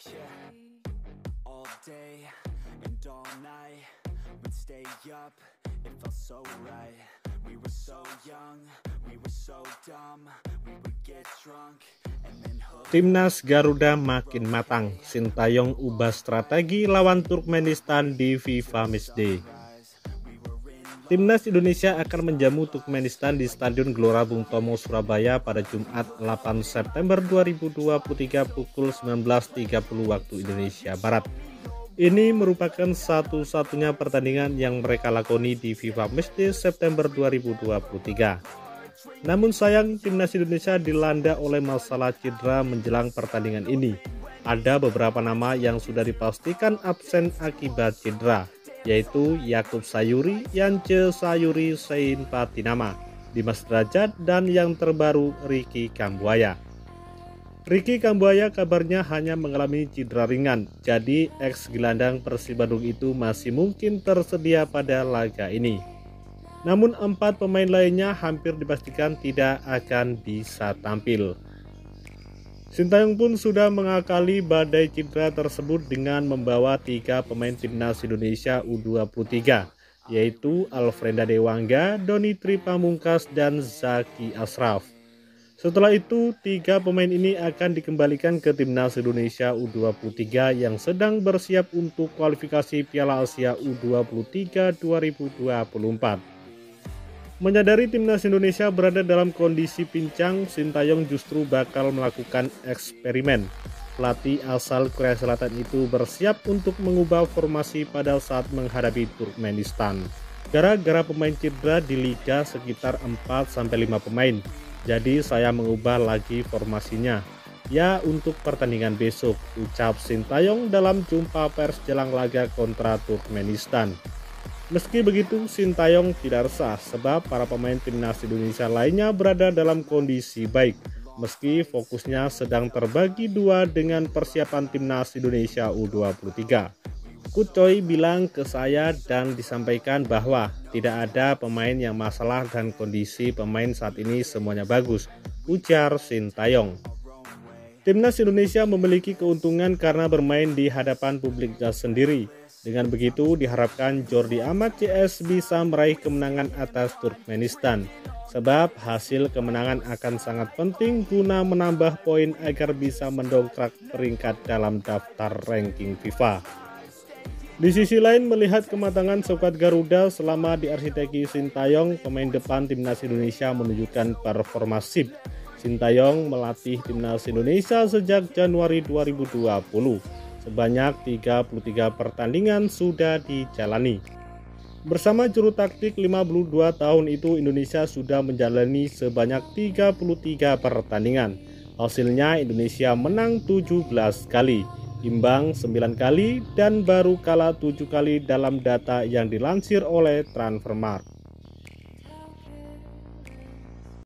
Yeah, all day and all night, we'd stay up, it felt so right. We were so young, we were so dumb, we would get drunk and then hook. Timnas Garuda makin matang. Sintayong ubah strategi lawan Turkmenistan di FIFA Matchday. Timnas Indonesia akan menjamu Turkmenistan di Stadion Gelora Bung Tomo, Surabaya pada Jumat 8 September 2023 pukul 19.30 waktu Indonesia Barat. Ini merupakan satu-satunya pertandingan yang mereka lakoni di FIFA Matchday September 2023. Namun sayang, Timnas Indonesia dilanda oleh masalah cedera menjelang pertandingan ini. Ada beberapa nama yang sudah dipastikan absen akibat cedera, yaitu Yakub Sayuri, Yance Sayuri, Sein Patinama, Dimas Derajat, dan yang terbaru Ricky Kambuaya. Ricky Kambuaya kabarnya hanya mengalami cedera ringan, jadi ex-gelandang Persib Bandung itu masih mungkin tersedia pada laga ini. Namun 4 pemain lainnya hampir dipastikan tidak akan bisa tampil. Sintayong pun sudah mengakali badai cedera tersebut dengan membawa 3 pemain Timnas Indonesia U23, yaitu Alfrenda Dewangga, Donitri Pamungkas, dan Zaki Ashraf. Setelah itu, 3 pemain ini akan dikembalikan ke Timnas Indonesia U23 yang sedang bersiap untuk kualifikasi Piala Asia U23 2024. Menyadari Timnas Indonesia berada dalam kondisi pincang, Sintayong justru bakal melakukan eksperimen. Pelatih asal Korea Selatan itu bersiap untuk mengubah formasi pada saat menghadapi Turkmenistan. Gara-gara pemain cedera di Liga sekitar 4-5 pemain. Jadi saya mengubah lagi formasinya. Ya, untuk pertandingan besok, ucap Sintayong dalam jumpa pers jelang laga kontra Turkmenistan. Meski begitu, Sintayong tidak resah sebab para pemain Timnas Indonesia lainnya berada dalam kondisi baik. Meski fokusnya sedang terbagi dua dengan persiapan Timnas Indonesia U23. Coach Choi bilang ke saya dan disampaikan bahwa tidak ada pemain yang masalah dan kondisi pemain saat ini semuanya bagus, ujar Sintayong. Timnas Indonesia memiliki keuntungan karena bermain di hadapan publiknya sendiri. Dengan begitu diharapkan Jordi Amat CS bisa meraih kemenangan atas Turkmenistan. Sebab hasil kemenangan akan sangat penting guna menambah poin agar bisa mendongkrak peringkat dalam daftar ranking FIFA. Di sisi lain, melihat kematangan skuad Garuda selama diarsiteki Sintayong, pemain depan Timnas Indonesia menunjukkan performa sip. Sintayong melatih Timnas Indonesia sejak Januari 2020. Sebanyak 33 pertandingan sudah dijalani. Bersama juru taktik 52 tahun itu, Indonesia sudah menjalani sebanyak 33 pertandingan. Hasilnya Indonesia menang 17 kali, imbang 9 kali, dan baru kalah 7 kali dalam data yang dilansir oleh Transfermarkt.